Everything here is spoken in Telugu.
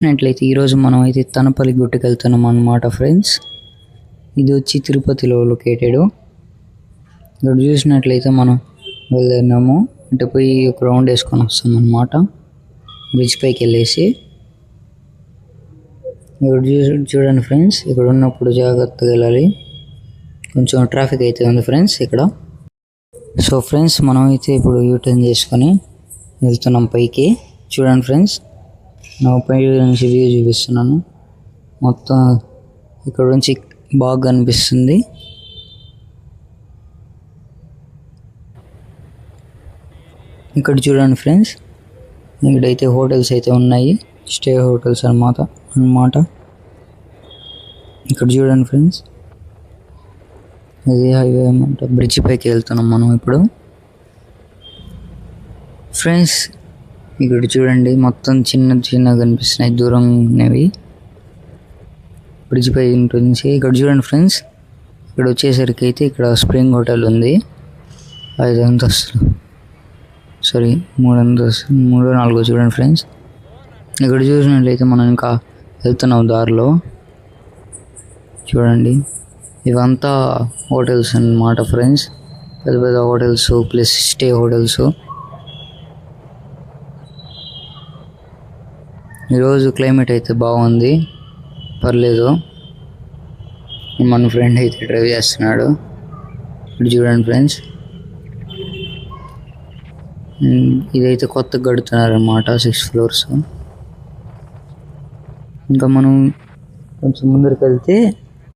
చూసినట్లయితే ఈరోజు మనం అయితే తనపల్లి గుట్టకి వెళ్తున్నాం అన్నమాట ఫ్రెండ్స్. ఇది వచ్చి తిరుపతిలో లొకేటెడ్. ఇక్కడ చూసినట్లయితే మనం వెళ్తున్నాము అంటే పోయి ఒక రౌండ్ వేసుకొని వస్తాం అన్నమాట. బ్రిడ్జ్ పైకి వెళ్ళేసి ఇక్కడ చూడండి ఫ్రెండ్స్, ఇక్కడ ఉన్నప్పుడు జాగ్రత్తగా వెళ్ళాలి, కొంచెం ట్రాఫిక్ అయితే ఉంది ఫ్రెండ్స్ ఇక్కడ. సో ఫ్రెండ్స్, మనం అయితే ఇప్పుడు యూటర్న్ చేసుకొని వెళ్తున్నాం పైకి. చూడండి ఫ్రెండ్స్, నా పై నుంచి వ్యూ చూపిస్తున్నాను. మొత్తం ఇక్కడ నుంచి బాగా కనిపిస్తుంది. ఇక్కడ చూడండి ఫ్రెండ్స్, ఇక్కడైతే హోటల్స్ అయితే ఉన్నాయి, స్టే హోటల్స్ అన్నమాట. ఇక్కడ చూడండి ఫ్రెండ్స్, ఇది హైవే అన్నమాట. బ్రిడ్జ్ పైకి వెళ్తున్నాం మనం ఇప్పుడు. ఫ్రెండ్స్ ఇక్కడ చూడండి, మొత్తం చిన్నగా కనిపిస్తున్నాయి, దూరం ఉన్నవి బ్రిడ్జ్ పై నుంచి. ఇక్కడ చూడండి ఫ్రెండ్స్, ఇక్కడ వచ్చేసరికి అయితే ఇక్కడ స్ప్రింగ్ హోటల్ ఉంది. 5 అంతస్తులు, సారీ 3 అంతస్తులు, 3, 4 చూడండి ఫ్రెండ్స్. ఇక్కడ చూసినట్లయితే మనం ఇంకా వెళ్తున్నాం దారిలో. చూడండి, ఇవంతా హోటల్స్ అన్నమాట ఫ్రెండ్స్, పెద్ద పెద్ద హోటల్స్ ప్లస్ స్టే హోటల్స్. ఈరోజు క్లైమేట్ అయితే బాగుంది, పర్లేదు. మన ఫ్రెండ్ అయితే డ్రైవ్ చేస్తున్నాడు. ఇప్పుడు చూడండి ఫ్రెండ్స్, ఇదైతే కొత్తగా కడుతున్నారన్నమాట, 6 floors. ఇంకా మనం కొంచెం ముందరికి వెళ్తే